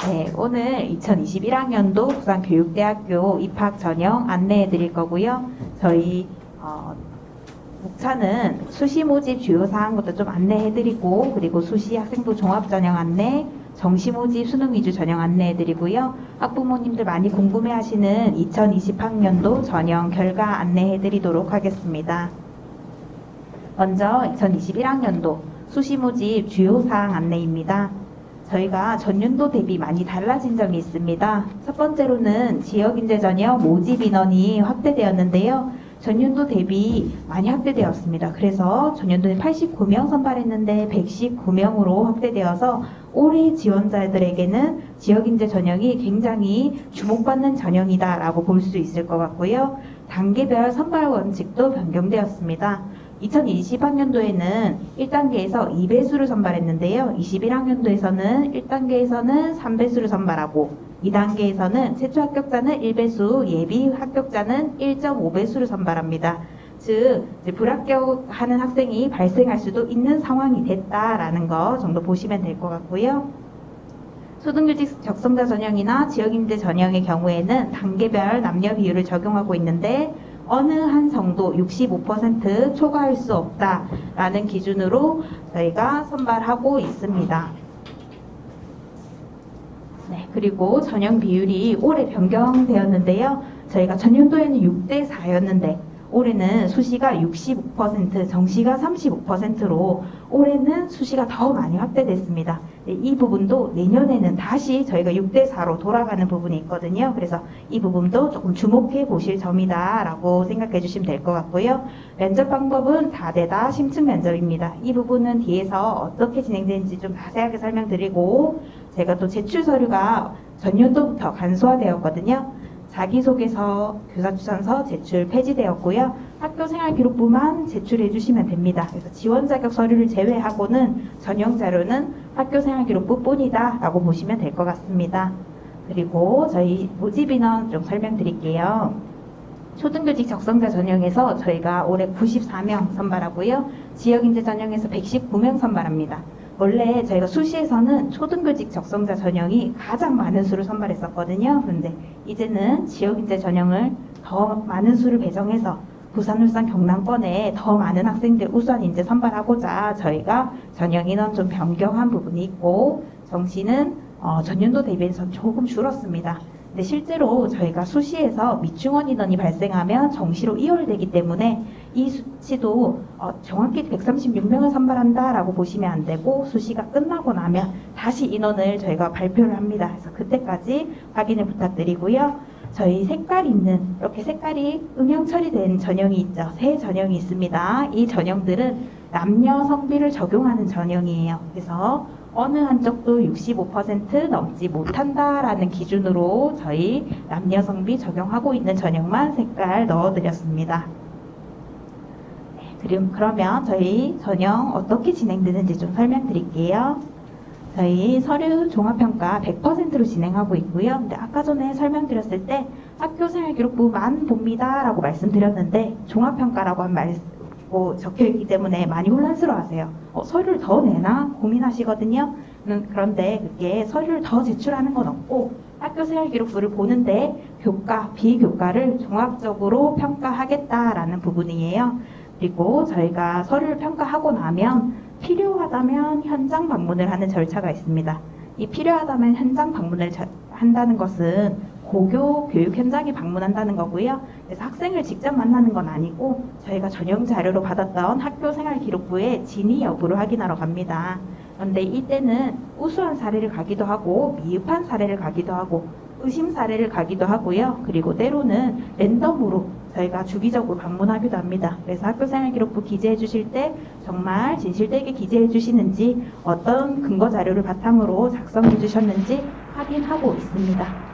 네, 오늘 2021학년도 부산교육대학교 입학 전형 안내해 드릴 거고요. 저희 목차는 수시 모집 주요 사항부터 좀 안내해 드리고, 그리고 수시 학생부 종합 전형 안내, 정시 모집 수능 위주 전형 안내해 드리고요. 학부모님들 많이 궁금해 하시는 2020학년도 전형 결과 안내해 드리도록 하겠습니다. 먼저 2021학년도 수시 모집 주요 사항 안내입니다. 저희가 전년도 대비 많이 달라진 점이 있습니다. 첫 번째로는 지역인재 전형 모집 인원이 확대되었는데요. 전년도 대비 많이 확대되었습니다. 그래서 전년도에 89명 선발했는데 119명으로 확대되어서 올해 지원자들에게는 지역인재 전형이 굉장히 주목받는 전형이다라고 볼 수 있을 것 같고요. 단계별 선발 원칙도 변경되었습니다. 2020학년도에는 1단계에서 2배수를 선발했는데요. 21학년도에서는 1단계에서는 3배수를 선발하고 2단계에서는 최초 합격자는 1배수, 예비 합격자는 1.5배수를 선발합니다. 즉, 불합격하는 학생이 발생할 수도 있는 상황이 됐다라는 거 정도 보시면 될 것 같고요. 초등교직 적성자 전형이나 지역인재 전형의 경우에는 단계별 남녀 비율을 적용하고 있는데 어느 한 정도 65% 초과할 수 없다라는 기준으로 저희가 선발하고 있습니다. 네, 그리고 전형 비율이 올해 변경되었는데요. 저희가 전년도에는 6대4였는데 올해는 수시가 65%, 정시가 35%로 올해는 수시가 더 많이 확대됐습니다. 네, 이 부분도 내년에는 다시 저희가 6대4로 돌아가는 부분이 있거든요. 그래서 이 부분도 조금 주목해 보실 점이다 라고 생각해 주시면 될 것 같고요. 면접 방법은 다대다 심층 면접입니다. 이 부분은 뒤에서 어떻게 진행되는지 좀 자세하게 설명드리고, 제가 또 제출 서류가 전년도부터 간소화되었거든요. 자기소개서, 교사추천서 제출 폐지되었고요. 학교생활기록부만 제출해 주시면 됩니다. 그래서 지원자격 서류를 제외하고는 전형 자료는 학교생활기록부 뿐이다 라고 보시면 될 것 같습니다. 그리고 저희 모집인원 좀 설명드릴게요. 초등교직 적성자 전형에서 저희가 올해 94명 선발하고요. 지역인재 전형에서 119명 선발합니다. 원래 저희가 수시에서는 초등교직 적성자 전형이 가장 많은 수를 선발했었거든요. 그런데 이제는 지역인재 전형을 더 많은 수를 배정해서 부산, 울산, 경남권에 더 많은 학생들 우수한 인재 선발하고자 저희가 전형 인원 좀 변경한 부분이 있고, 정시는 전년도 대비해서 조금 줄었습니다. 근데 실제로 저희가 수시에서 미충원 인원이 발생하면 정시로 이월되기 때문에 이 수치도 정확히 136명을 선발한다라고 보시면 안 되고, 수시가 끝나고 나면 다시 인원을 저희가 발표를 합니다. 그래서 그때까지 확인을 부탁드리고요. 저희 색깔 있는, 이렇게 색깔이 음영 처리된 전형이 있죠. 새 전형이 있습니다. 이 전형들은 남녀 성비를 적용하는 전형이에요. 그래서 어느 한쪽도 65% 넘지 못한다라는 기준으로 저희 남녀 성비 적용하고 있는 전형만 색깔 넣어드렸습니다. 네, 그러면 저희 전형 어떻게 진행되는지 좀 설명드릴게요. 저희 서류 종합평가 100%로 진행하고 있고요. 근데 아까 전에 설명드렸을 때 학교생활기록부만 봅니다 라고 말씀드렸는데 종합평가라고 한 말 적혀있기 때문에 많이 혼란스러워하세요. 서류를 더 내나 고민하시거든요. 그런데 그게 서류를 더 제출하는 건 없고 학교생활기록부를 보는데 교과, 비교과를 종합적으로 평가하겠다라는 부분이에요. 그리고 저희가 서류를 평가하고 나면 필요하다면 현장 방문을 하는 절차가 있습니다. 이 필요하다면 현장 방문을 한다는 것은 고교 교육 현장에 방문한다는 거고요. 그래서 학생을 직접 만나는 건 아니고 저희가 전형 자료로 받았던 학교생활기록부의 진위 여부를 확인하러 갑니다. 그런데 이때는 우수한 사례를 가기도 하고 미흡한 사례를 가기도 하고 의심 사례를 가기도 하고요. 그리고 때로는 랜덤으로 저희가 주기적으로 방문하기도 합니다. 그래서 학교생활기록부 기재해 주실 때 정말 진실되게 기재해 주시는지, 어떤 근거 자료를 바탕으로 작성해 주셨는지 확인하고 있습니다.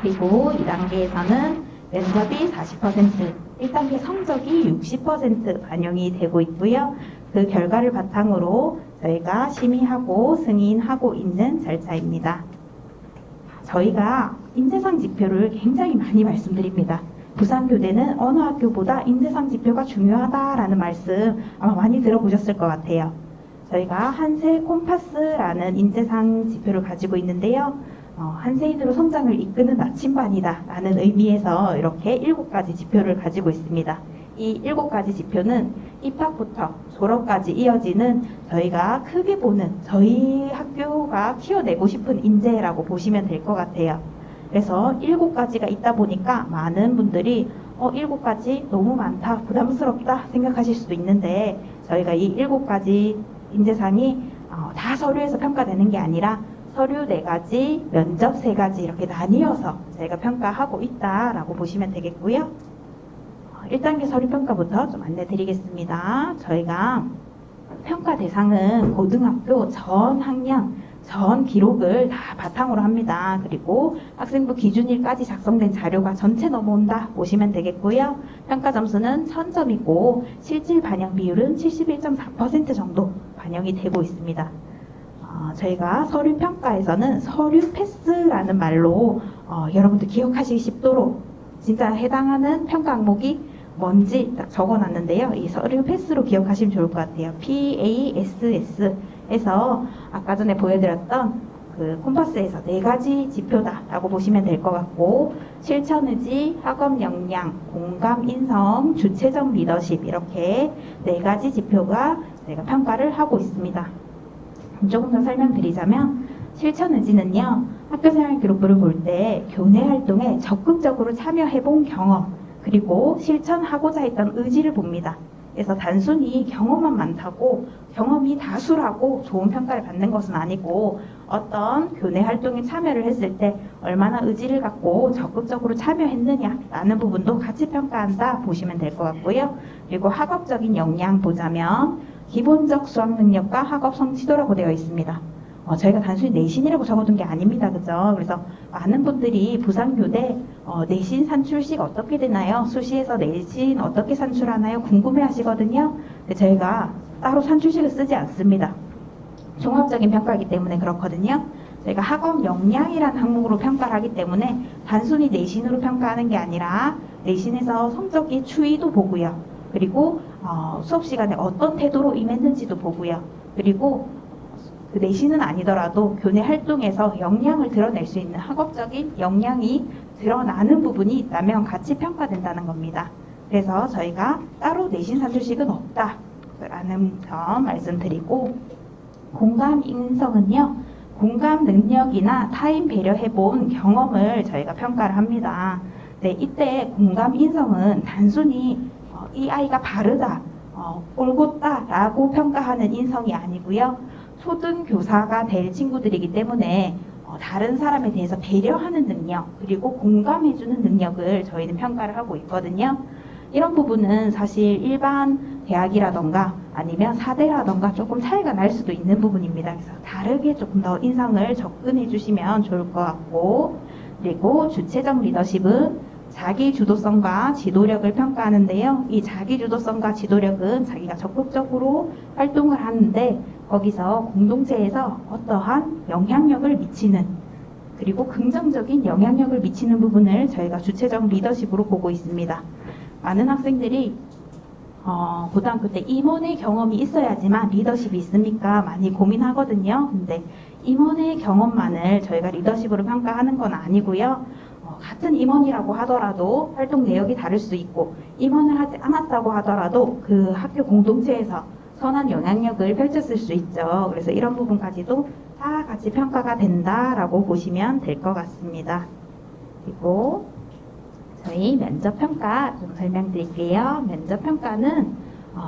그리고 2단계에서는 면접이 40%, 1단계 성적이 60% 반영이 되고 있고요. 그 결과를 바탕으로 저희가 심의하고 승인하고 있는 절차입니다. 저희가 인재상 지표를 굉장히 많이 말씀드립니다. 부산교대는 어느 학교보다 인재상 지표가 중요하다라는 말씀 아마 많이 들어보셨을 것 같아요. 저희가 한세 콤파스라는 인재상 지표를 가지고 있는데요. 한세인으로 성장을 이끄는 나침반이다 라는 의미에서 이렇게 7가지 지표를 가지고 있습니다. 이 7가지 지표는 입학부터 졸업까지 이어지는 저희가 크게 보는 저희 학교가 키워내고 싶은 인재라고 보시면 될 것 같아요. 그래서 7가지가 있다 보니까 많은 분들이 7가지 너무 많다, 부담스럽다 생각하실 수도 있는데, 저희가 이 7가지 인재상이 다 서류에서 평가되는 게 아니라 서류 4가지, 면접 3가지 이렇게 나뉘어서 저희가 평가하고 있다라고 보시면 되겠고요. 1단계 서류 평가부터 좀 안내 드리겠습니다. 저희가 평가 대상은 고등학교 전 학년, 전 기록을 다 바탕으로 합니다. 그리고 학생부 기준일까지 작성된 자료가 전체 넘어온다 보시면 되겠고요. 평가 점수는 1000점이고 실질 반영 비율은 71.4% 정도 반영이 되고 있습니다. 저희가 서류 평가에서는 서류 패스라는 말로 여러분들 기억하시기 쉽도록 진짜 해당하는 평가 항목이 뭔지 딱 적어놨는데요. 이 서류 패스로 기억하시면 좋을 것 같아요. PASS에서 아까 전에 보여드렸던 그 콤파스에서 4가지 지표다라고 보시면 될 것 같고, 실천의지, 학업 역량, 공감 인성, 주체적 리더십 이렇게 4가지 지표가 저희가 평가를 하고 있습니다. 조금 더 설명드리자면, 실천의지는요, 학교생활 기록부를 볼 때 교내 활동에 적극적으로 참여해본 경험, 그리고 실천하고자 했던 의지를 봅니다. 그래서 단순히 경험만 많다고 경험이 다수라고 좋은 평가를 받는 것은 아니고, 어떤 교내 활동에 참여를 했을 때 얼마나 의지를 갖고 적극적으로 참여했느냐라는 부분도 같이 평가한다 보시면 될 것 같고요. 그리고 학업적인 역량 보자면 기본적 수학 능력과 학업 성취도라고 되어 있습니다. 저희가 단순히 내신이라고 적어둔 게 아닙니다. 그죠? 그래서 많은 분들이 부산교대 내신 산출식 어떻게 되나요? 수시에서 내신 어떻게 산출하나요? 궁금해 하시거든요. 근데 저희가 따로 산출식을 쓰지 않습니다. 종합적인 평가이기 때문에 그렇거든요. 저희가 학업 역량이라는 항목으로 평가를 하기 때문에 단순히 내신으로 평가하는 게 아니라 내신에서 성적이 추이도 보고요. 그리고 수업 시간에 어떤 태도로 임했는지도 보고요. 그리고 그 내신은 아니더라도 교내 활동에서 역량을 드러낼 수 있는 학업적인 역량이 드러나는 부분이 있다면 같이 평가된다는 겁니다. 그래서 저희가 따로 내신 산출식은 없다라는 점 말씀드리고, 공감 인성은요, 공감 능력이나 타인 배려해본 경험을 저희가 평가를 합니다. 네, 이때 공감 인성은 단순히 이 아이가 바르다, 올곧다 라고 평가하는 인성이 아니고요. 초등교사가 될 친구들이기 때문에 다른 사람에 대해서 배려하는 능력, 그리고 공감해주는 능력을 저희는 평가를 하고 있거든요. 이런 부분은 사실 일반 대학이라던가 아니면 사대라던가 조금 차이가 날 수도 있는 부분입니다. 그래서 다르게 조금 더 인상을 접근해 주시면 좋을 것 같고, 그리고 주체적 리더십은 자기 주도성과 지도력을 평가하는데요. 이 자기 주도성과 지도력은 자기가 적극적으로 활동을 하는데 거기서 공동체에서 어떠한 영향력을 미치는, 그리고 긍정적인 영향력을 미치는 부분을 저희가 주체적 리더십으로 보고 있습니다. 많은 학생들이 고등학교 때 임원의 경험이 있어야지만 리더십이 있습니까? 많이 고민하거든요. 근데 임원의 경험만을 저희가 리더십으로 평가하는 건 아니고요. 같은 임원이라고 하더라도 활동 내역이 다를 수 있고, 임원을 하지 않았다고 하더라도 그 학교 공동체에서 선한 영향력을 펼쳤을 수 있죠. 그래서 이런 부분까지도 다 같이 평가가 된다라고 보시면 될 것 같습니다. 그리고 저희 면접평가 좀 설명드릴게요. 면접평가는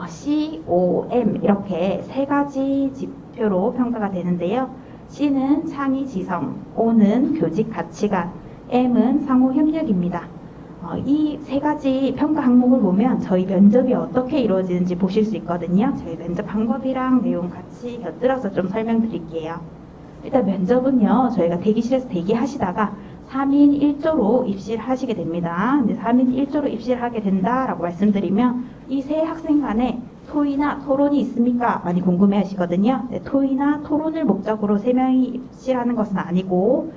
COM 이렇게 3가지 지표로 평가가 되는데요. C는 창의 지성, O는 교직 가치관, M은 상호 협력입니다. 이 3가지 평가 항목을 보면 저희 면접이 어떻게 이루어지는지 보실 수 있거든요. 저희 면접 방법이랑 내용 같이 곁들여서 좀 설명드릴게요. 일단 면접은요, 저희가 대기실에서 대기하시다가 3인 1조로 입시를 하시게 됩니다. 근데 3인 1조로 입시를 하게 된다라고 말씀드리면 이 세 학생 간에 토의나 토론이 있습니까? 많이 궁금해 하시거든요. 네, 토의나 토론을 목적으로 3명이 입시하는 것은 아니고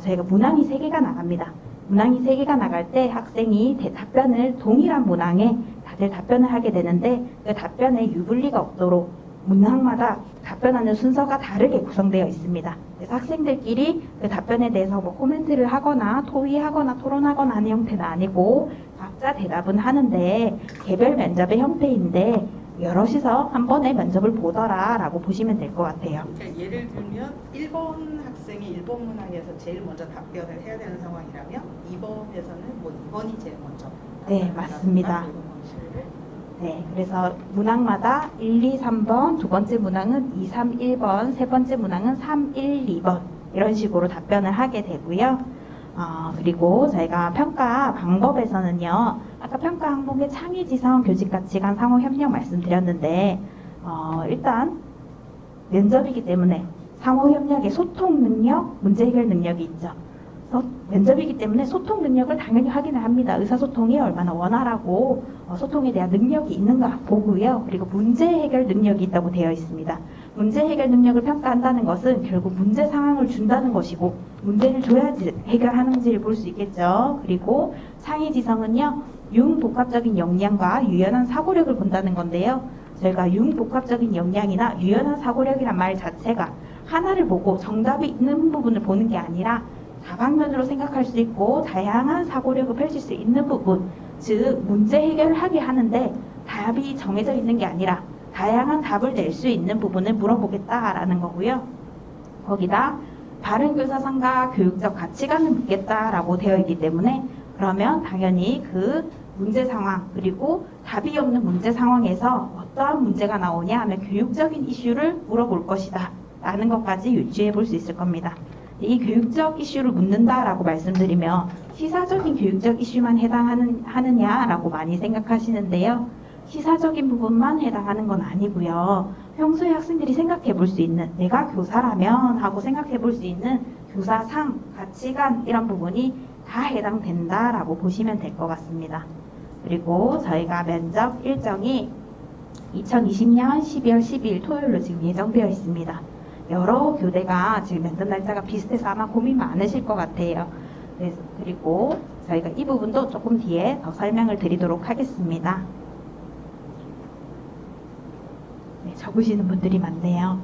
저희가 문항이 3개가 나갑니다. 문항이 3개가 나갈 때 학생이 답변을 동일한 문항에 다들 답변을 하게 되는데 그 답변에 유불리가 없도록 문항마다 답변하는 순서가 다르게 구성되어 있습니다. 그래서 학생들끼리 그 답변에 대해서 뭐 코멘트를 하거나 토의하거나 토론하거나 하는 형태는 아니고 각자 대답은 하는데 개별 면접의 형태인데 여럿이서 한 번에 면접을 보더라 라고 보시면 될 것 같아요. 그러니까 예를 들면 1번 학생이 일본 문항에서 제일 먼저 답변을 해야 되는 상황이라면 2번에서는 뭐 2번이 제일 먼저 네, 맞습니다. 네, 그래서 문항마다 1, 2, 3번, 두 번째 문항은 2, 3, 1번, 세 번째 문항은 3, 1, 2번 이런 식으로 답변을 하게 되고요. 그리고 저희가 평가 방법에서는요. 아까 평가 항목의 창의, 지성, 교직, 가치관, 상호 협력 말씀드렸는데 일단 면접이기 때문에 상호 협력의 소통 능력, 문제 해결 능력이 있죠. 면접이기 때문에 소통 능력을 당연히 확인을 합니다. 의사소통이 얼마나 원활하고 소통에 대한 능력이 있는가 보고요. 그리고 문제 해결 능력이 있다고 되어 있습니다. 문제 해결 능력을 평가한다는 것은 결국 문제 상황을 준다는 것이고 문제를 줘야지 해결하는지를 볼 수 있겠죠. 그리고 상위지성은요. 융복합적인 역량과 유연한 사고력을 본다는 건데요. 저희가 융복합적인 역량이나 유연한 사고력이란 말 자체가 하나를 보고 정답이 있는 부분을 보는 게 아니라 다방면으로 생각할 수 있고 다양한 사고력을 펼칠 수 있는 부분, 즉 문제 해결을 하게 하는데 답이 정해져 있는 게 아니라 다양한 답을 낼 수 있는 부분을 물어보겠다라는 거고요. 거기다 바른 교사상과 교육적 가치관을 묻겠다라고 되어 있기 때문에 그러면 당연히 그 문제 상황 그리고 답이 없는 문제 상황에서 어떠한 문제가 나오냐 하면 교육적인 이슈를 물어볼 것이다 라는 것까지 유추해 볼 수 있을 겁니다. 이 교육적 이슈를 묻는다라고 말씀드리면 시사적인 교육적 이슈만 해당하느냐라고 많이 생각하시는데요. 시사적인 부분만 해당하는 건 아니고요. 평소에 학생들이 생각해 볼 수 있는 내가 교사라면 하고 생각해 볼 수 있는 교사상, 가치관 이런 부분이 다 해당된다라고 보시면 될 것 같습니다. 그리고 저희가 면접 일정이 2020년 12월 12일 토요일로 지금 예정되어 있습니다. 여러 교대가 지금 면접 날짜가 비슷해서 아마 고민 많으실 것 같아요. 그리고 저희가 이 부분도 조금 뒤에 더 설명을 드리도록 하겠습니다. 네, 적으시는 분들이 많네요.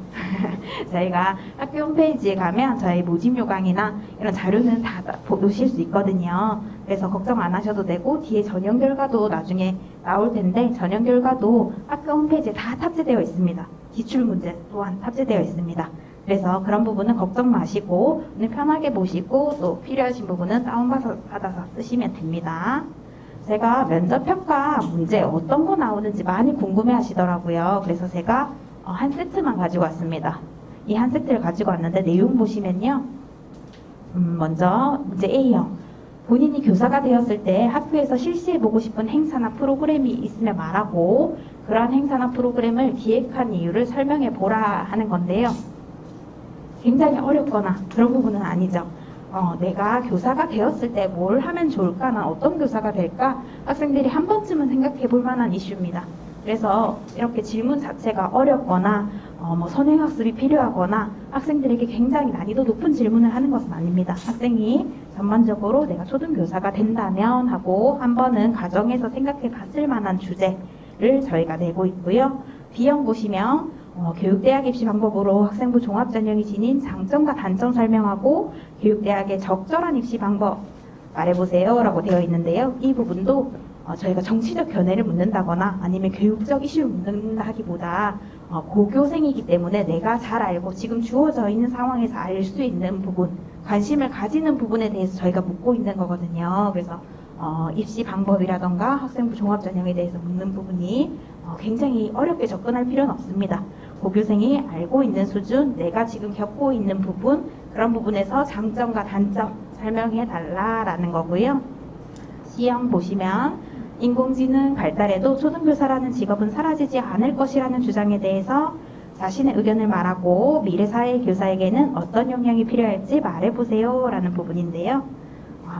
저희가 학교 홈페이지에 가면 저희 모집 요강이나 이런 자료는 다 보실 수 있거든요. 그래서 걱정 안 하셔도 되고 뒤에 전형 결과도 나중에 나올 텐데 전형 결과도 학교 홈페이지에 다 탑재되어 있습니다. 기출문제 또한 탑재되어 있습니다. 그래서 그런 부분은 걱정 마시고 편하게 보시고 또 필요하신 부분은 다운받아서 쓰시면 됩니다. 제가 면접평가 문제 어떤 거 나오는지 많이 궁금해 하시더라고요. 그래서 제가 한 세트만 가지고 왔습니다. 이 한 세트를 가지고 왔는데 내용 보시면요. 먼저 문제 A형. 본인이 교사가 되었을 때 학교에서 실시해보고 싶은 행사나 프로그램이 있으면 말하고 그러한 행사나 프로그램을 기획한 이유를 설명해 보라 하는 건데요. 굉장히 어렵거나 그런 부분은 아니죠. 내가 교사가 되었을 때 뭘 하면 좋을까? 나 어떤 교사가 될까? 학생들이 한 번쯤은 생각해 볼 만한 이슈입니다. 그래서 이렇게 질문 자체가 어렵거나 선행학습이 필요하거나 학생들에게 굉장히 난이도 높은 질문을 하는 것은 아닙니다. 학생이 전반적으로 내가 초등교사가 된다면 하고 한 번은 가정에서 생각해 봤을 만한 주제를 저희가 내고 있고요. B형 보시면 교육대학 입시 방법으로 학생부 종합전형이 지닌 장점과 단점 설명하고 교육대학의 적절한 입시 방법 말해보세요 라고 되어 있는데요. 이 부분도 저희가 정치적 견해를 묻는다거나 아니면 교육적 이슈를 묻는다 하기보다 고교생이기 때문에 내가 잘 알고 지금 주어져 있는 상황에서 알 수 있는 부분, 관심을 가지는 부분에 대해서 저희가 묻고 있는 거거든요. 그래서 입시 방법이라던가 학생부 종합전형에 대해서 묻는 부분이 굉장히 어렵게 접근할 필요는 없습니다. 고교생이 알고 있는 수준, 내가 지금 겪고 있는 부분, 그런 부분에서 장점과 단점 설명해 달라라는 거고요. C형 보시면 인공지능 발달에도 초등교사라는 직업은 사라지지 않을 것이라는 주장에 대해서 자신의 의견을 말하고 미래 사회 교사에게는 어떤 역량이 필요할지 말해보세요 라는 부분인데요.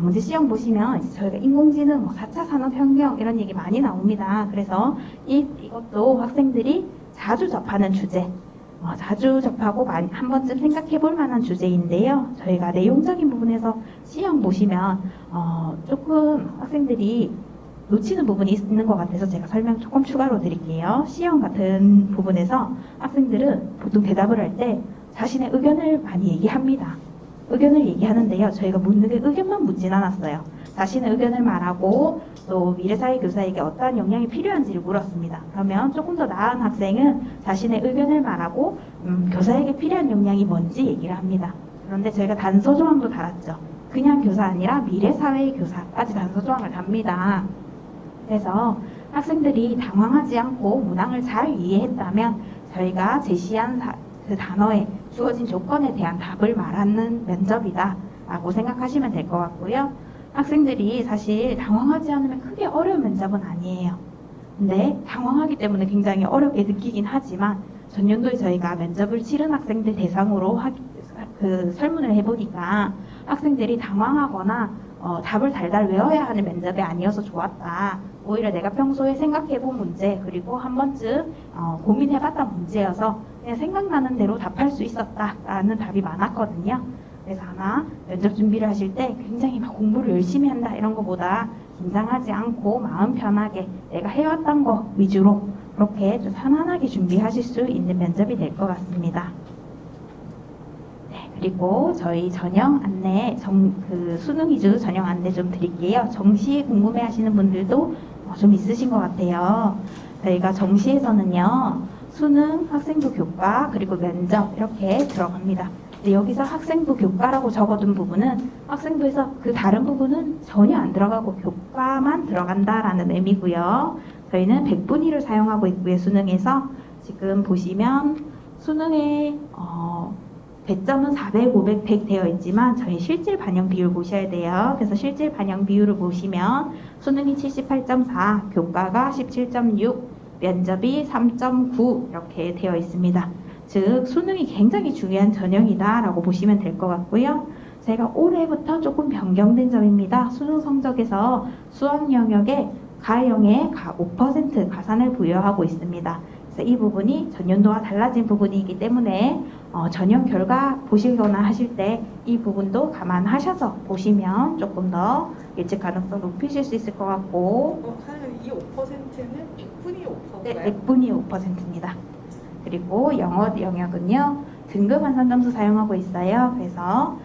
문제 C형 보시면 저희가 인공지능, 4차 산업혁명 이런 얘기 많이 나옵니다. 그래서 이것도 학생들이 자주 접하는 주제, 자주 접하고 한 번쯤 생각해 볼 만한 주제인데요. 저희가 내용적인 부분에서 C형 보시면 조금 학생들이 놓치는 부분이 있는 것 같아서 제가 설명 조금 추가로 드릴게요. C형 같은 부분에서 학생들은 보통 대답을 할 때 자신의 의견을 많이 얘기합니다. 의견을 얘기하는데요. 저희가 묻는 게 의견만 묻진 않았어요. 자신의 의견을 말하고 또 미래사회 교사에게 어떠한 역량이 필요한지를 물었습니다. 그러면 조금 더 나은 학생은 자신의 의견을 말하고 교사에게 필요한 역량이 뭔지 얘기를 합니다. 그런데 저희가 단서 조항도 달았죠. 그냥 교사 아니라 미래사회 교사까지 단서 조항을 답니다. 그래서 학생들이 당황하지 않고 문항을 잘 이해했다면 저희가 제시한 그 단어에 주어진 조건에 대한 답을 말하는 면접이다 라고 생각하시면 될 것 같고요. 학생들이 사실 당황하지 않으면 크게 어려운 면접은 아니에요. 근데 당황하기 때문에 굉장히 어렵게 느끼긴 하지만 전년도에 저희가 면접을 치른 학생들 대상으로 설문을 해보니까 학생들이 당황하거나 답을 달달 외워야 하는 면접이 아니어서 좋았다. 오히려 내가 평소에 생각해본 문제 그리고 한 번쯤 고민해봤던 문제여서 그냥 생각나는 대로 답할 수 있었다라는 답이 많았거든요. 그래서 아마 면접 준비를 하실 때 굉장히 막 공부를 열심히 한다 이런 것보다 긴장하지 않고 마음 편하게 내가 해왔던 거 위주로 그렇게 좀 편안하게 준비하실 수 있는 면접이 될 것 같습니다. 그리고 저희 전형 안내, 수능 위주 전형 안내 좀 드릴게요. 정시 궁금해 하시는 분들도 좀 있으신 것 같아요. 저희가 정시에서는요, 수능, 학생부 교과, 그리고 면접 이렇게 들어갑니다. 근데 여기서 학생부 교과라고 적어둔 부분은 학생부에서 그 다른 부분은 전혀 안 들어가고 교과만 들어간다라는 의미고요. 저희는 100분위를 사용하고 있고요. 수능에서 지금 보시면 수능에 배점은 400, 500, 100 되어 있지만 저희 실질 반영 비율 보셔야 돼요. 그래서 실질 반영 비율을 보시면 수능이 78.4, 교과가 17.6, 면접이 3.9 이렇게 되어 있습니다. 즉 수능이 굉장히 중요한 전형이다 라고 보시면 될 것 같고요. 제가 올해부터 조금 변경된 점입니다. 수능 성적에서 수학 영역에 가형에 5% 가산을 부여하고 있습니다. 그래서 이 부분이 전년도와 달라진 부분이기 때문에 전형 결과 보시거나 하실 때 이 부분도 감안하셔서 보시면 조금 더 예측 가능성 높이실 수 있을 것 같고 사장님 이 5%는 100분이 5%인가요? 네, 100분이 5%입니다. 그리고 영어 영역은요 등급 환산 점수 사용하고 있어요. 그래서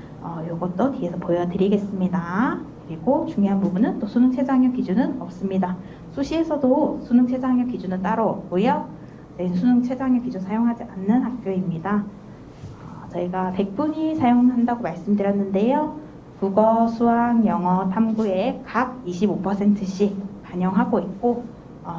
이것도 뒤에서 보여드리겠습니다. 그리고 중요한 부분은 또 수능 최저학력 기준은 없습니다. 수시에서도 수능 최저학력 기준은 따로 없고요. 네, 수능 최저학력 기준 사용하지 않는 학교입니다. 저희가 100분이 사용한다고 말씀드렸는데요. 국어, 수학, 영어, 탐구에 각 25%씩 반영하고 있고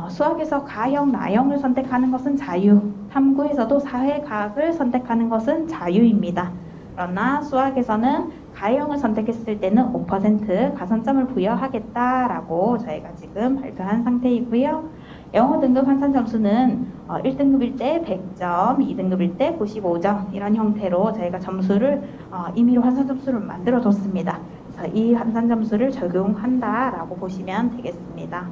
수학에서 가형, 나형을 선택하는 것은 자유, 탐구에서도 사회과학을 선택하는 것은 자유입니다. 그러나 수학에서는 가형을 선택했을 때는 5% 가산점을 부여하겠다라고 저희가 지금 발표한 상태이고요. 영어 등급 환산 점수는 1등급일 때 100점, 2등급일 때 95점 이런 형태로 저희가 점수를 임의로 환산 점수를 만들어 뒀습니다. 그래서 이 환산 점수를 적용한다라고 보시면 되겠습니다.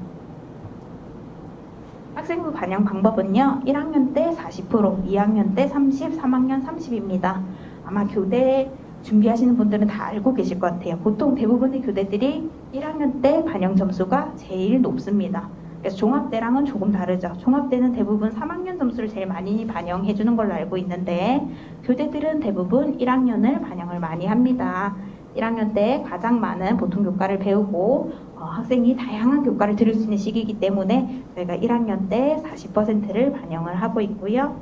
학생부 반영 방법은요. 1학년 때 40%, 2학년 때 30, 3학년 30입니다. 아마 교대 준비하시는 분들은 다 알고 계실 것 같아요. 보통 대부분의 교대들이 1학년 때 반영 점수가 제일 높습니다. 그래서 종합대랑은 조금 다르죠. 종합대는 대부분 3학년 점수를 제일 많이 반영해 주는 걸로 알고 있는데 교대들은 대부분 1학년을 반영을 많이 합니다. 1학년 때 가장 많은 보통 교과를 배우고 학생이 다양한 교과를 들을 수 있는 시기이기 때문에 저희가 1학년 때 40%를 반영을 하고 있고요.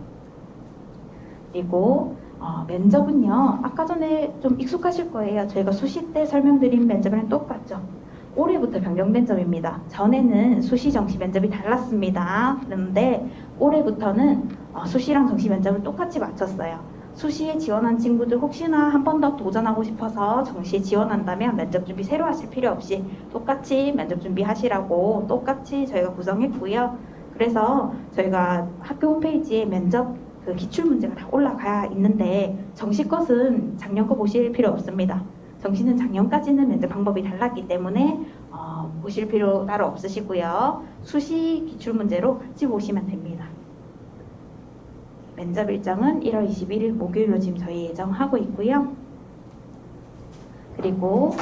그리고 면접은요. 아까 전에 좀 익숙하실 거예요. 저희가 수시 때 설명드린 면접이랑 똑같죠. 올해부터 변경된 점입니다. 전에는 수시 정시 면접이 달랐습니다. 그런데 올해부터는 수시랑 정시 면접을 똑같이 맞췄어요. 수시에 지원한 친구들 혹시나 한 번 더 도전하고 싶어서 정시에 지원한다면 면접 준비 새로 하실 필요 없이 똑같이 면접 준비하시라고 똑같이 저희가 구성했고요. 그래서 저희가 학교 홈페이지에 면접 그 기출문제가 다 올라가 있는데 정시 것은 작년 거 보실 필요 없습니다. 정시는 작년까지는 면접 방법이 달랐기 때문에 보실 필요 따로 없으시고요. 수시 기출문제로 같이 보시면 됩니다. 면접 일정은 1월 21일 목요일로 지금 저희 예정하고 있고요. 그리고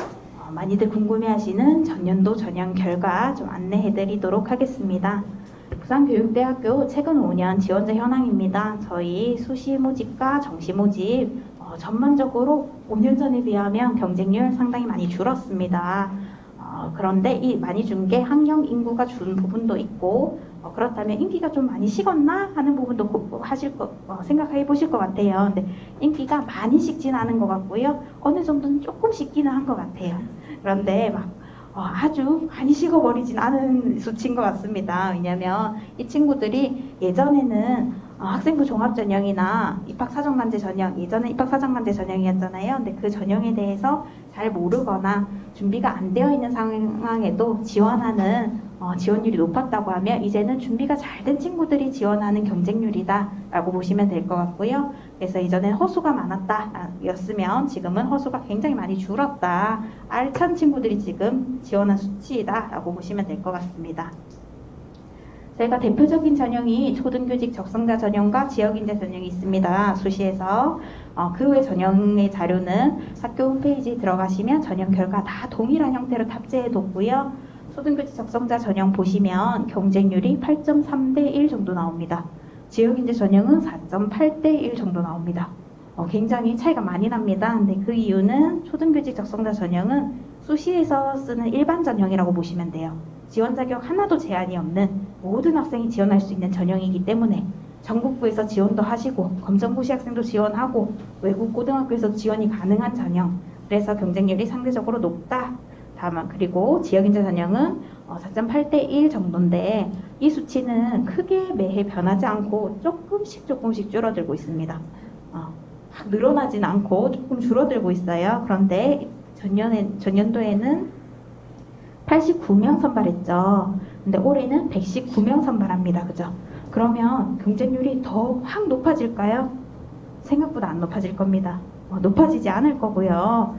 많이들 궁금해하시는 전년도 전형 결과 좀 안내해드리도록 하겠습니다. 부산교육대학교 최근 5년 지원자 현황입니다. 저희 수시 모집과 정시 모집 전반적으로 5년 전에 비하면 경쟁률 상당히 많이 줄었습니다. 그런데 이 많이 준 게 학령 인구가 준 부분도 있고 그렇다면 인기가 좀 많이 식었나 하는 부분도 생각해 보실 것 같아요. 근데 인기가 많이 식진 않은 것 같고요. 어느 정도는 조금 식기는 한 것 같아요. 그런데 막 아주 많이 식어버리진 않은 수치인 것 같습니다. 왜냐하면 이 친구들이 예전에는 학생부 종합전형이나 입학사정관제 전형, 예전에 입학사정관제 전형이었잖아요. 근데 그 전형에 대해서 잘 모르거나 준비가 안 되어 있는 상황에도 지원하는 지원율이 높았다고 하면 이제는 준비가 잘 된 친구들이 지원하는 경쟁률이다 라고 보시면 될 것 같고요. 그래서 이전엔 허수가 많았다 였으면 지금은 허수가 굉장히 많이 줄었다, 알찬 친구들이 지금 지원한 수치이다 라고 보시면 될 것 같습니다. 저희가 대표적인 전형이 초등교직 적성자 전형과 지역인재 전형이 있습니다. 수시에서 그 외 전형의 자료는 학교 홈페이지에 들어가시면 전형 결과 다 동일한 형태로 탑재해 뒀고요. 초등교직 적성자 전형 보시면 경쟁률이 8.3대 1 정도 나옵니다. 지역인재 전형은 4.8대 1 정도 나옵니다. 굉장히 차이가 많이 납니다. 근데 그 이유는 초등교직 적성자 전형은 수시에서 쓰는 일반 전형이라고 보시면 돼요. 지원 자격 하나도 제한이 없는 모든 학생이 지원할 수 있는 전형이기 때문에 전국구에서 지원도 하시고 검정고시 학생도 지원하고 외국 고등학교에서 지원이 가능한 전형, 그래서 경쟁률이 상대적으로 높다. 다만 그리고 지역인재 전형은 4.8대 1 정도인데 이 수치는 크게 매해 변하지 않고 조금씩 줄어들고 있습니다. 막 늘어나진 않고 조금 줄어들고 있어요. 그런데 전년도에는 89명 선발했죠. 근데 올해는 119명 선발합니다. 그죠? 그러면 경쟁률이 더 확 높아질까요? 생각보다 안 높아질 겁니다. 높아지지 않을 거고요.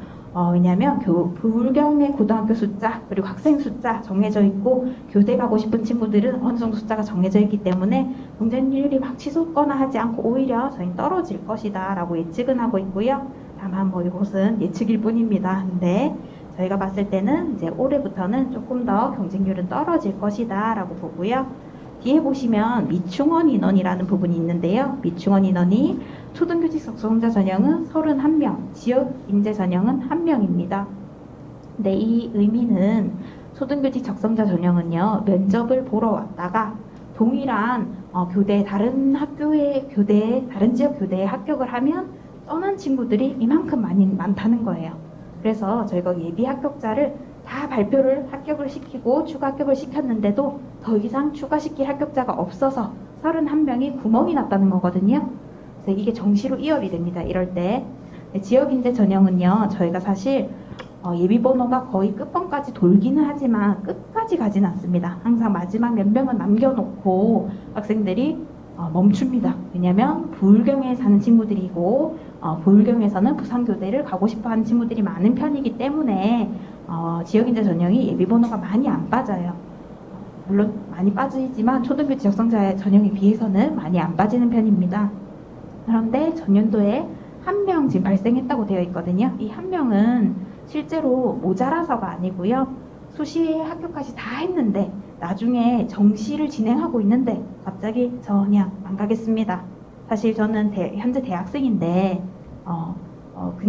왜냐하면 불경의 고등학교 숫자 그리고 학생 숫자 정해져 있고 교대 가고 싶은 친구들은 어느 정도 숫자가 정해져 있기 때문에 경쟁률이 막 치솟거나 하지 않고 오히려 저희는 떨어질 것이다 라고 예측은 하고 있고요. 다만 이것은 예측일 뿐입니다. 근데 저희가 봤을 때는 이제 올해부터는 조금 더 경쟁률은 떨어질 것이다 라고 보고요. 뒤에 보시면 미충원 인원이라는 부분이 있는데요. 미충원 인원이 초등교직 적성자 전형은 31명, 지역인재 전형은 1명입니다. 근데 이 의미는 초등교직 적성자 전형은요, 면접을 보러 왔다가 동일한 교대, 다른 학교의 교대에, 다른 지역 교대에 합격을 하면 떠난 친구들이 이만큼 많다는 거예요. 그래서 저희가 예비 합격자를 다 발표를 합격을 시키고 추가 합격을 시켰는데도 더 이상 추가시킬 합격자가 없어서 31명이 구멍이 났다는 거거든요. 그래서 이게 정시로 이월이 됩니다. 이럴 때. 지역인재 전형은요, 저희가 사실 예비번호가 거의 끝번까지 돌기는 하지만 끝까지 가진 않습니다. 항상 마지막 몇 명은 남겨놓고 학생들이 멈춥니다. 왜냐하면 부울경에 사는 친구들이고 부울경에서는 부산교대를 가고 싶어하는 친구들이 많은 편이기 때문에 지역인재 전형이 예비번호가 많이 안 빠져요. 물론 많이 빠지지만 초등교직 적성자 전형에 비해서는 많이 안 빠지는 편입니다. 그런데 전년도에 1명 지금 발생했다고 되어 있거든요. 이 1명은 실제로 모자라서가 아니고요. 수시에 합격까지 다 했는데 나중에 정시를 진행하고 있는데 갑자기 저 그냥 안 가겠습니다. 사실 저는 현재 대학생인데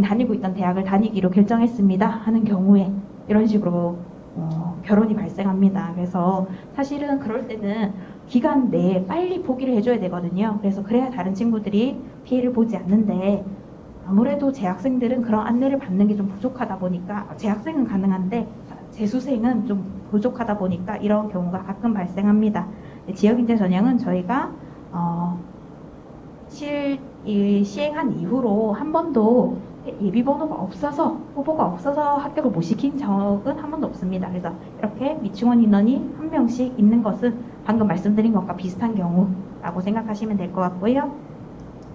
다니고 있던 대학을 다니기로 결정했습니다 하는 경우에 이런 식으로 결혼이 발생합니다. 그래서 사실은 그럴 때는 기간 내에 빨리 포기를 해줘야 되거든요. 그래서 그래야 다른 친구들이 피해를 보지 않는데 아무래도 재학생들은 그런 안내를 받는 게 좀 부족하다 보니까 재학생은 가능한데 재수생은 좀 부족하다 보니까 이런 경우가 가끔 발생합니다. 지역인재 전형은 저희가 시행한 이후로 한 번도 예비번호가 없어서 후보가 없어서 합격을 못 시킨 적은 한 번도 없습니다. 그래서 이렇게 미충원 인원이 1명씩 있는 것은 방금 말씀드린 것과 비슷한 경우라고 생각하시면 될 것 같고요.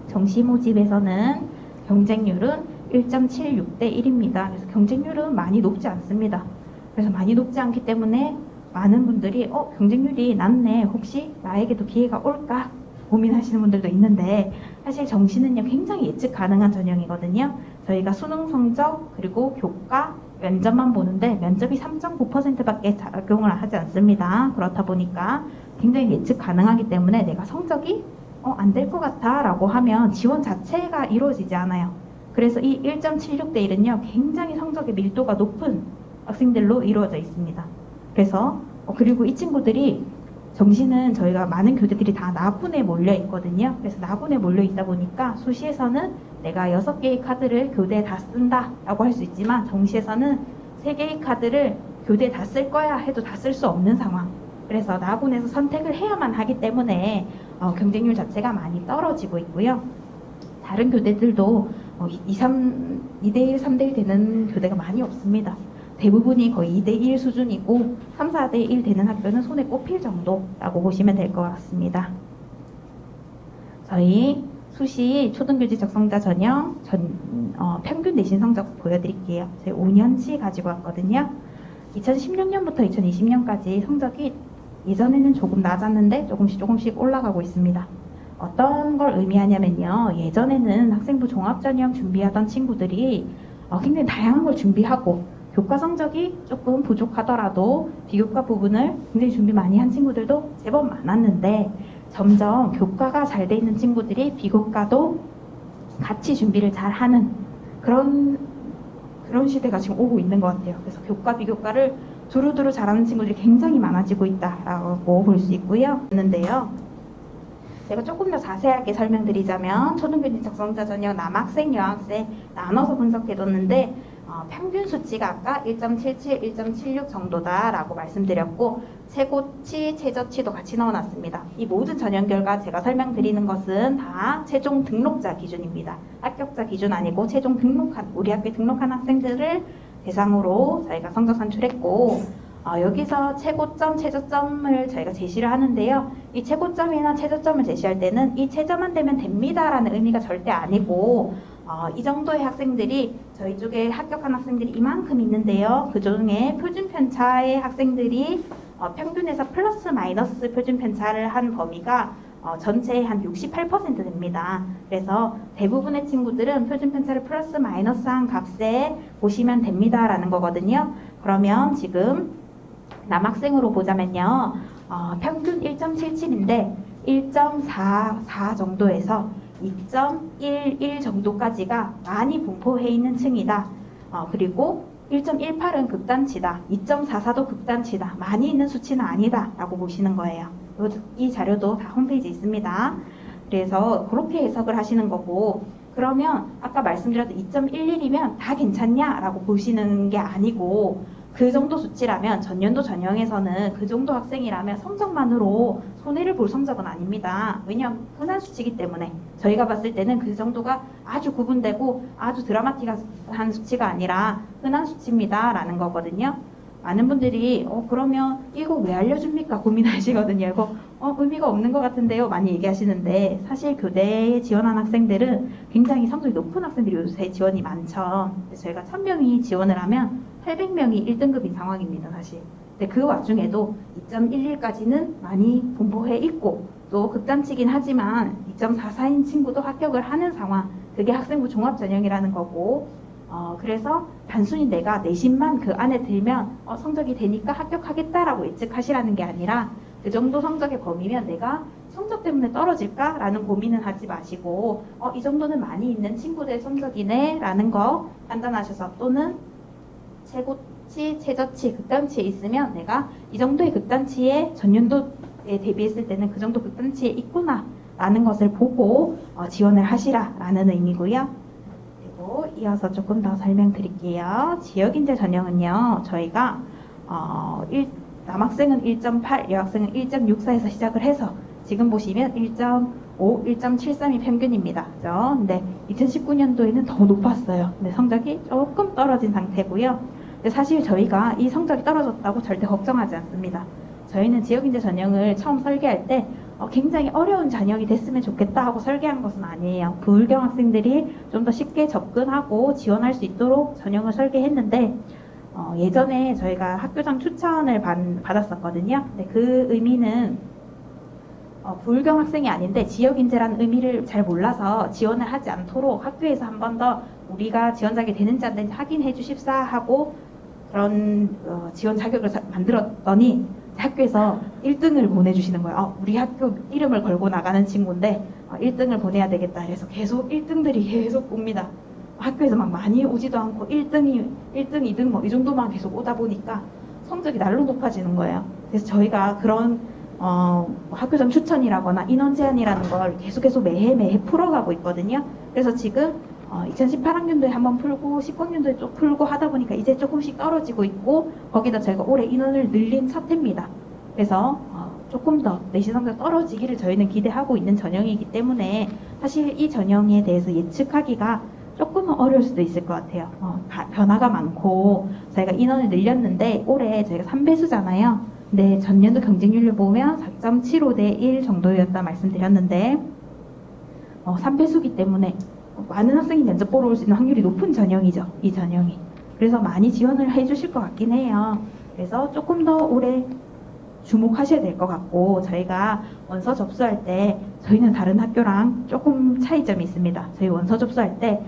정시 모집에서는 경쟁률은 1.76대 1입니다. 그래서 경쟁률은 많이 높지 않습니다. 그래서 많이 높지 않기 때문에 많은 분들이 경쟁률이 낮네, 혹시 나에게도 기회가 올까 고민하시는 분들도 있는데 사실 정시는요 굉장히 예측 가능한 전형이거든요. 저희가 수능 성적 그리고 교과 면접만 보는데 면접이 3.9%밖에 작용을 하지 않습니다. 그렇다 보니까 굉장히 예측 가능하기 때문에 내가 성적이 안 될 것 같아 라고 하면 지원 자체가 이루어지지 않아요. 그래서 이 1.76 대 1은요 굉장히 성적의 밀도가 높은 학생들로 이루어져 있습니다. 그래서 그리고 이 친구들이 정시는 저희가 많은 교대들이 다 나군에 몰려 있거든요. 그래서 나군에 몰려 있다 보니까 수시에서는 내가 6개의 카드를 교대에 다 쓴다 라고 할 수 있지만 정시에서는 3개의 카드를 교대에 다 쓸 거야 해도 다 쓸 수 없는 상황. 그래서 나군에서 선택을 해야만 하기 때문에 경쟁률 자체가 많이 떨어지고 있고요. 다른 교대들도 2대1, 3대1 되는 교대가 많이 없습니다. 대부분이 거의 2대1 수준이고 3, 4대1 되는 학교는 손에 꼽힐 정도라고 보시면 될 것 같습니다. 저희 수시 초등교직 적성자 전형 평균 내신 성적 보여드릴게요. 저희 5년치 가지고 왔거든요. 2016년부터 2020년까지 성적이 예전에는 조금 낮았는데 조금씩 올라가고 있습니다. 어떤 걸 의미하냐면요. 예전에는 학생부 종합전형 준비하던 친구들이 굉장히 다양한 걸 준비하고 교과 성적이 조금 부족하더라도 비교과 부분을 굉장히 준비 많이 한 친구들도 제법 많았는데 점점 교과가 잘 돼 있는 친구들이 비교과도 같이 준비를 잘 하는 그런 시대가 지금 오고 있는 것 같아요. 그래서 교과 비교과를 두루두루 잘하는 친구들이 굉장히 많아지고 있다라고 볼 수 있고요. 있는데요. 제가 조금 더 자세하게 설명드리자면 초등교직 적성자 전형 남학생, 여학생 나눠서 분석해뒀는데 평균 수치가 아까 1.77, 1.76 정도다라고 말씀드렸고 최고치, 최저치도 같이 넣어놨습니다. 이 모든 전형 결과 제가 설명드리는 것은 다 최종 등록자 기준입니다. 합격자 기준 아니고 최종 등록한 우리 학교에 등록한 학생들을 대상으로 저희가 성적 산출했고 여기서 최고점, 최저점을 저희가 제시를 하는데요. 이 최고점이나 최저점을 제시할 때는 이 최저만 되면 됩니다라는 의미가 절대 아니고 이 정도의 학생들이 저희 쪽에 합격한 학생들이 이만큼 있는데요. 그 중에 표준 편차의 학생들이 평균에서 플러스 마이너스 표준 편차를 한 범위가 전체의 한 68% 됩니다. 그래서 대부분의 친구들은 표준 편차를 플러스 마이너스한 값에 보시면 됩니다라는 거거든요. 그러면 지금 남학생으로 보자면요. 평균 1.77인데 1.44 정도에서 2.11 정도까지가 많이 분포해 있는 층이다. 그리고 1.18은 극단치다. 2.44도 극단치다. 많이 있는 수치는 아니다. 라고 보시는 거예요. 이 자료도 다 홈페이지에 있습니다. 그래서 그렇게 해석을 하시는 거고 그러면 아까 말씀드렸던 2.11이면 다 괜찮냐? 라고 보시는 게 아니고 그 정도 수치라면 전년도 전형에서는 그 정도 학생이라면 성적만으로 손해를 볼 성적은 아닙니다. 왜냐하면 흔한 수치이기 때문에 저희가 봤을 때는 그 정도가 아주 구분되고 아주 드라마틱한 수치가 아니라 흔한 수치입니다 라는 거거든요. 많은 분들이 그러면 이거 왜 알려줍니까 고민하시거든요. 이거 의미가 없는 것 같은데요 많이 얘기하시는데 사실 교대에 지원한 학생들은 굉장히 성적이 높은 학생들이 요새 지원이 많죠. 저희가 1000명이 지원을 하면 800명이 1등급인 상황입니다 사실. 근데 그 와중에도 2.11까지는 많이 분포해 있고 또 극단치긴 하지만 2.44인 친구도 합격을 하는 상황. 그게 학생부 종합전형이라는 거고 그래서 단순히 내가 내신만 그 안에 들면 성적이 되니까 합격하겠다라고 예측하시라는 게 아니라 그 정도 성적의 범위면 내가 성적 때문에 떨어질까? 라는 고민은 하지 마시고 이 정도는 많이 있는 친구들의 성적이네 라는 거 판단하셔서 또는 최고치, 최저치, 극단치에 있으면 내가 이 정도의 극단치에 전년도에 대비했을 때는 그 정도 극단치에 있구나 라는 것을 보고 지원을 하시라 라는 의미고요. 그리고 이어서 조금 더 설명드릴게요. 지역인재 전형은요. 저희가 남학생은 1.8, 여학생은 1.64에서 시작을 해서 지금 보시면 1.5, 1.73이 평균입니다. 그죠? 근데 2019년도에는 더 높았어요. 근데 성적이 조금 떨어진 상태고요. 근데 사실 저희가 이 성적이 떨어졌다고 절대 걱정하지 않습니다. 저희는 지역인재 전형을 처음 설계할 때 굉장히 어려운 전형이 됐으면 좋겠다 하고 설계한 것은 아니에요. 불경 학생들이 좀 더 쉽게 접근하고 지원할 수 있도록 전형을 설계했는데 예전에 저희가 학교장 추천을 받았었거든요. 근데 그 의미는 불경 학생이 아닌데 지역인재라는 의미를 잘 몰라서 지원을 하지 않도록 학교에서 한 번 더 우리가 지원자가 되는지 안 되는지 확인해 주십사 하고 그런 지원 자격을 만들었더니 학교에서 1등을 보내주시는 거예요. 우리 학교 이름을 걸고 나가는 친구인데 1등을 보내야 되겠다. 그래서 계속 1등들이 계속 옵니다. 학교에서 막 많이 오지도 않고 1등, 2등 뭐 이 정도만 계속 오다 보니까 성적이 날로 높아지는 거예요. 그래서 저희가 그런 학교장 추천이라거나 인원 제한이라는 걸 계속 매해 풀어가고 있거든요. 그래서 지금 2018학년도에 한번 풀고 19학년도에 좀 풀고 하다 보니까 이제 조금씩 떨어지고 있고, 거기다 저희가 올해 인원을 늘린 첫 해입니다. 그래서 조금 더 내신 성적 떨어지기를 저희는 기대하고 있는 전형이기 때문에 사실 이 전형에 대해서 예측하기가 조금은 어려울 수도 있을 것 같아요. 변화가 많고 저희가 인원을 늘렸는데 올해 저희가 3배수잖아요. 근데 전년도 경쟁률을 보면 4.75대 1 정도였다 말씀드렸는데 3배수기 때문에 많은 학생이 면접 보러 올 수 있는 확률이 높은 전형이죠. 이 전형이. 그래서 많이 지원을 해주실 것 같긴 해요. 그래서 조금 더 올해 주목하셔야 될 것 같고, 저희가 원서 접수할 때 저희는 다른 학교랑 조금 차이점이 있습니다. 저희 원서 접수할 때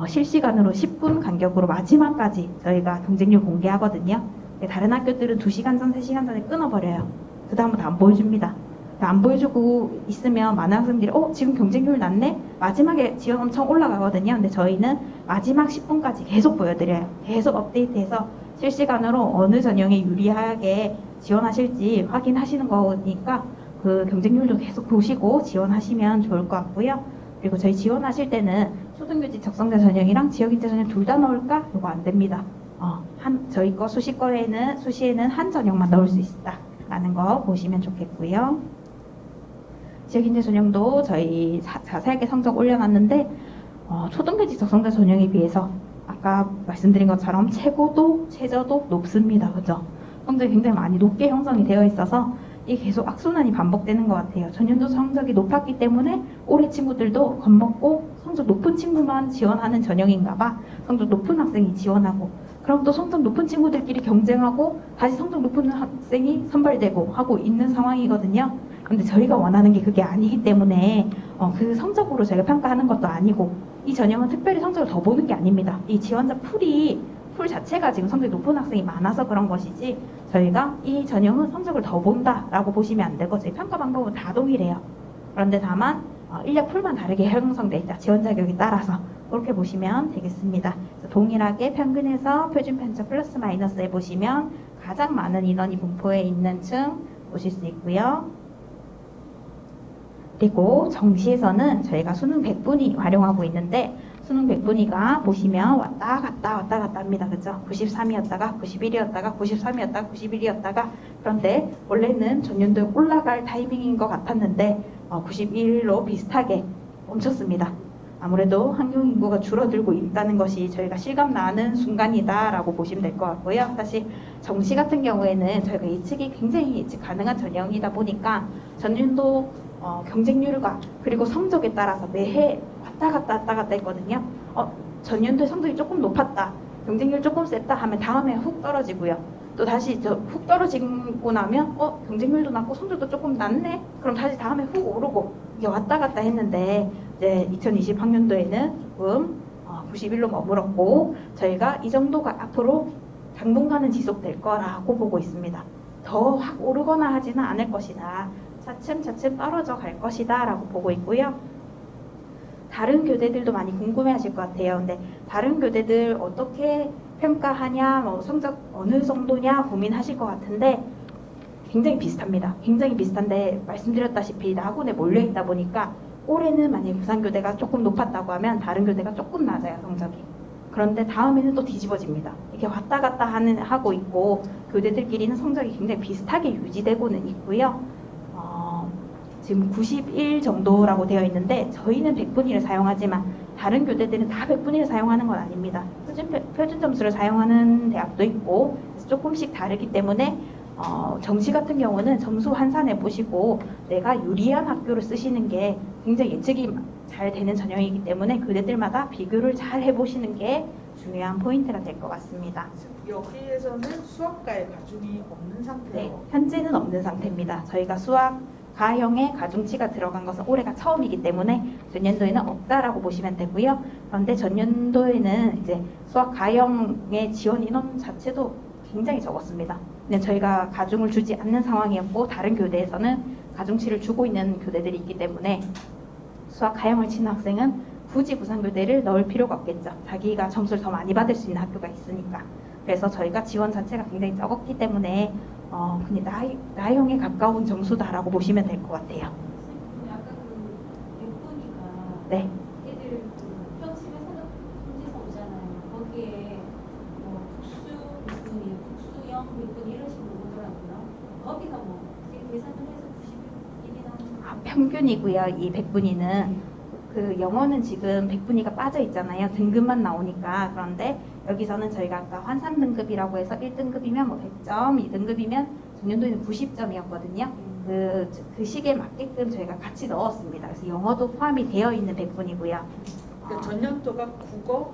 실시간으로 10분 간격으로 마지막까지 저희가 경쟁률 공개하거든요. 다른 학교들은 2시간 전, 3시간 전에 끊어버려요. 그 다음부터 안 보여줍니다. 안 보여주고 있으면 많은 학생들이 지금 경쟁률 낮네? 마지막에 지원 엄청 올라가거든요. 근데 저희는 마지막 10분까지 계속 보여드려요. 계속 업데이트해서 실시간으로 어느 전형에 유리하게 지원하실지 확인하시는 거니까 그 경쟁률도 계속 보시고 지원하시면 좋을 것 같고요. 그리고 저희 지원하실 때는 초등교직 적성자 전형이랑 지역인재 전형 둘 다 넣을까? 이거 안 됩니다. 저희 거 수시에는 한 전형만 넣을 수 있다라는 거 보시면 좋겠고요. 지역인재 전형도 저희 자세하게 성적 올려놨는데 초등교직 적성자 전형에 비해서 아까 말씀드린 것처럼 최고도 최저도 높습니다. 그죠? 성적이 굉장히 많이 높게 형성이 되어 있어서 이게 계속 악순환이 반복되는 것 같아요. 전년도 성적이 높았기 때문에 올해 친구들도 겁먹고 성적 높은 친구만 지원하는 전형인가 봐. 성적 높은 학생이 지원하고, 그럼 또 성적 높은 친구들끼리 경쟁하고 다시 성적 높은 학생이 선발되고 하고 있는 상황이거든요. 근데 저희가 원하는 게 그게 아니기 때문에 그 성적으로 저희가 평가하는 것도 아니고, 이 전형은 특별히 성적을 더 보는 게 아닙니다. 이 지원자 풀 자체가 지금 성적이 높은 학생이 많아서 그런 것이지, 저희가 이 전형은 성적을 더 본다라고 보시면 안 되고 저희 평가 방법은 다 동일해요. 그런데 다만 인력 풀만 다르게 형성돼 있다. 지원 자격에 따라서 그렇게 보시면 되겠습니다. 동일하게 평균에서 표준 편차 플러스 마이너스 해보시면 가장 많은 인원이 분포해 있는 층 보실 수 있고요. 그리고 정시에서는 저희가 수능 100분위 활용하고 있는데, 수능 100분위가 보시면 왔다 갔다 합니다. 그죠? 93이었다가 91이었다가 93이었다가 91이었다가, 그런데 원래는 전년도에 올라갈 타이밍인 것 같았는데 91로 비슷하게 멈췄습니다. 아무래도 학령 인구가 줄어들고 있다는 것이 저희가 실감 나는 순간이다라고 보시면 될 것 같고요. 사실 정시 같은 경우에는 저희가 예측이 굉장히 예측 가능한 전형이다 보니까 전년도 경쟁률과 그리고 성적에 따라서 매해 왔다 갔다 했거든요. 전년도에 성적이 조금 높았다, 경쟁률 조금 셌다 하면 다음에 훅 떨어지고요. 또 다시 훅 떨어지고 나면 경쟁률도 낮고 성적도 조금 낮네? 그럼 다시 다음에 훅 오르고, 이게 왔다 갔다 했는데 이제 2020학년도에는 조금 91로 머물었고, 저희가 이 정도가 앞으로 당분간은 지속될 거라고 보고 있습니다. 더 확 오르거나 하지는 않을 것이다. 차츰 떨어져 갈 것이다 라고 보고 있고요. 다른 교대들도 많이 궁금해 하실 것 같아요. 근데 다른 교대들 어떻게 평가하냐, 성적 어느 정도냐 고민하실 것 같은데 굉장히 비슷합니다. 굉장히 비슷한데 말씀드렸다시피 학원에 몰려 있다 보니까 올해는 만약에 부산교대가 조금 높았다고 하면 다른 교대가 조금 낮아요, 성적이. 그런데 다음에는 또 뒤집어집니다. 이렇게 왔다 갔다 하고 있고, 교대들끼리는 성적이 굉장히 비슷하게 유지되고는 있고요. 지금 91 정도라고 되어 있는데 저희는 100분위를 사용하지만 다른 교대들은 다 100분위를 사용하는 건 아닙니다. 표준 점수를 사용하는 대학도 있고 조금씩 다르기 때문에 정시 같은 경우는 점수 환산해 보시고 내가 유리한 학교를 쓰시는 게 굉장히 예측이 잘 되는 전형이기 때문에 교대들마다 비교를 잘 해보시는 게 중요한 포인트가 될 것 같습니다. 여기에서는 수학과의 가중이 없는 상태로? 네, 현재는 없는 상태입니다. 저희가 수학 가형에 가중치가 들어간 것은 올해가 처음이기 때문에 전년도에는 없다라고 보시면 되고요. 그런데 전년도에는 이제 수학 가형의 지원 인원 자체도 굉장히 적었습니다. 근데 저희가 가중을 주지 않는 상황이었고 다른 교대에서는 가중치를 주고 있는 교대들이 있기 때문에 수학 가형을 치는 학생은 굳이 부산교대를 넣을 필요가 없겠죠. 자기가 점수를 더 많이 받을 수 있는 학교가 있으니까. 그래서 저희가 지원 자체가 굉장히 적었기 때문에 그냥 나형에 가까운 점수다라고 보시면 될 것 같아요. 아까 그 백분위가 네. 애들 그 평심에 문제서 오잖아요. 거기에 뭐 국수 백분위, 국수형 백분위 이런 식으로 오더라고요. 거기가 뭐 계산을 해서 91이나 평균이고요. 이 100분위는 그 영어는 지금 100분위가 빠져 있잖아요. 등급만 나오니까. 그런데 여기서는 저희가 아까 환산 등급이라고 해서 1등급이면 뭐 100점, 2등급이면 작년도에는 90점이었거든요. 그 시기에 맞게끔 저희가 같이 넣었습니다. 그래서 영어도 포함이 되어 있는 100분이고요. 그러니까 전년도가 국어,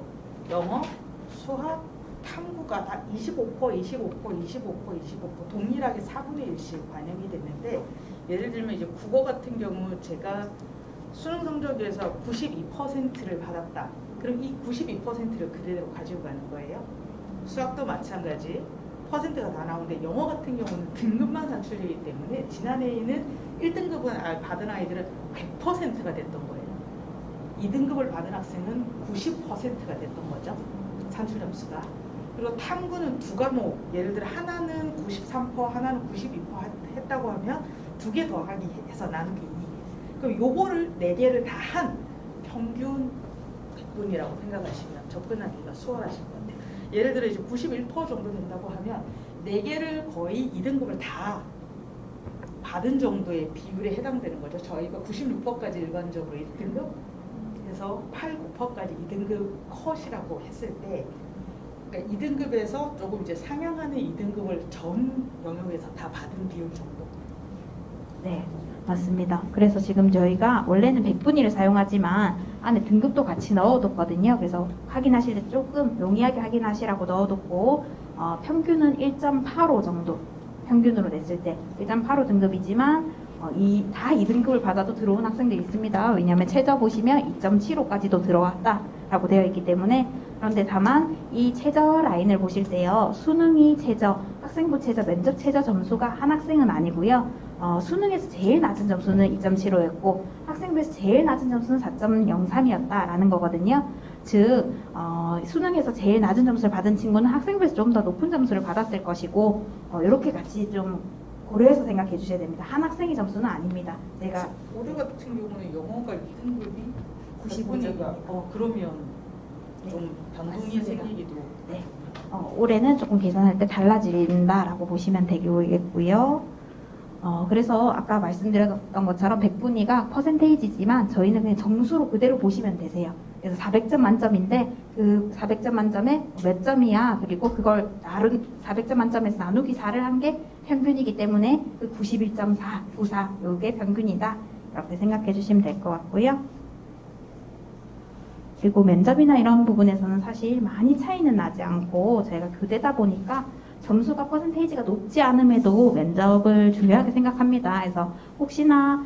영어, 수학, 탐구가 다 25%, 25%, 25%, 25% 동일하게 4분의 1씩 반영이 됐는데, 예를 들면 이제 국어 같은 경우 제가 수능 성적에서 92%를 받았다. 그럼 이 92%를 그대로 가지고 가는 거예요. 수학도 마찬가지. 퍼센트가 다 나오는데 영어 같은 경우는 등급만 산출되기 때문에 지난해에는 1등급을 받은 아이들은 100%가 됐던 거예요. 2등급을 받은 학생은 90%가 됐던 거죠. 산출 점수가. 그리고 탐구는 두 과목, 예를 들어 하나는 93%, 하나는 92% 했다고 하면 두 개 더하기 해서 나누기 2. 그럼 요거를 4개를 다 한 평균 100분이라고 생각하시면 접근하기가 수월하실 것 같아요. 예를 들어 이제 91% 정도 된다고 하면 4개를 거의 2등급을 다 받은 정도의 비율에 해당되는 거죠. 저희가 96%까지 일반적으로 1등급, 그래서 8, 9%까지 2등급 컷이라고 했을 때, 그러니까 2등급에서 조금 이제 상향하는 2등급을 전 영역에서 다 받은 비율 정도. 네, 맞습니다. 그래서 지금 저희가 원래는 100분위를 사용하지만 안에 등급도 같이 넣어뒀거든요. 그래서 확인하실 때 조금 용이하게 확인하시라고 넣어뒀고, 평균은 1.85 정도, 평균으로 냈을 때 1.85 등급이지만 다 2등급을 받아도 들어온 학생들이 있습니다. 왜냐하면 최저 보시면 2.75까지도 들어왔다라고 되어 있기 때문에. 그런데 다만 이 최저 라인을 보실 때요, 수능이 최저, 학생부 최저, 면접 최저 점수가 한 학생은 아니고요. 수능에서 제일 낮은 점수는 2.75였고 학생부에서 제일 낮은 점수는 4.03이었다라는 거거든요. 즉 수능에서 제일 낮은 점수를 받은 친구는 학생부에서 좀 더 높은 점수를 받았을 것이고, 이렇게 같이 좀 고려해서 생각해 주셔야 됩니다. 한 학생의 점수는 아닙니다. 제가 올해 같은 경우는 영어가 2등급이 95점. 그러면 네, 좀 변동이 맞습니다. 생기기도. 네, 올해는 조금 계산할 때 달라진다라고 보시면 되겠고요. 그래서 아까 말씀드렸던 것처럼 100분위가 퍼센테이지지만 저희는 그냥 점수로 그대로 보시면 되세요. 그래서 400점 만점인데 그 400점 만점에 몇 점이야, 그리고 그걸 400점 만점에서 나누기 4를 한 게 평균이기 때문에 그 91.4, 94 이게 평균이다, 이렇게 생각해 주시면 될 것 같고요. 그리고 면접이나 이런 부분에서는 사실 많이 차이는 나지 않고 저희가 교대다 보니까 점수가 퍼센테이지가 높지 않음에도 면접을 중요하게 생각합니다. 그래서 혹시나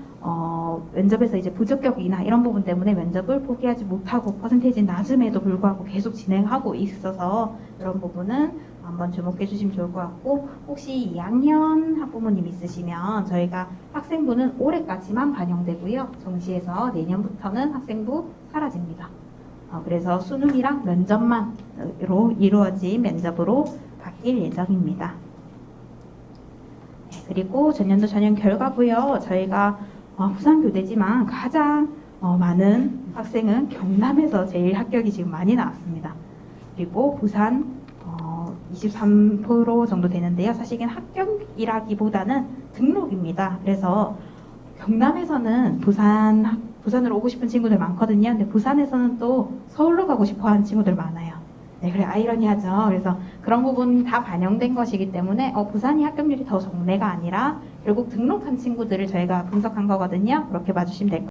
면접에서 이제 부적격이나 이런 부분 때문에 면접을 포기하지 못하고 퍼센테이지 낮음에도 불구하고 계속 진행하고 있어서 이런 부분은 한번 주목해 주시면 좋을 것 같고, 혹시 2학년 학부모님 있으시면 저희가 학생부는 올해까지만 반영되고요. 정시에서 내년부터는 학생부 사라집니다. 그래서 수능이랑 면접만으로 이루어진 면접으로 바뀔 예정입니다. 네, 그리고 전년도 전형 결과고요. 저희가 부산교대지만 가장 많은 학생은 경남에서 제일 합격이 지금 많이 나왔습니다. 그리고 부산 23% 정도 되는데요. 사실 이건 합격이라기보다는 등록입니다. 그래서 경남에서는 부산으로 오고 싶은 친구들 많거든요. 근데 부산에서는 또 서울로 가고 싶어 하는 친구들 많아요. 네, 그래, 아이러니하죠. 그래서 그런 부분 다 반영된 것이기 때문에 부산이 합격률이 더 적네가 아니라 결국 등록한 친구들을 저희가 분석한 거거든요. 그렇게 봐주시면 될 것 같아요.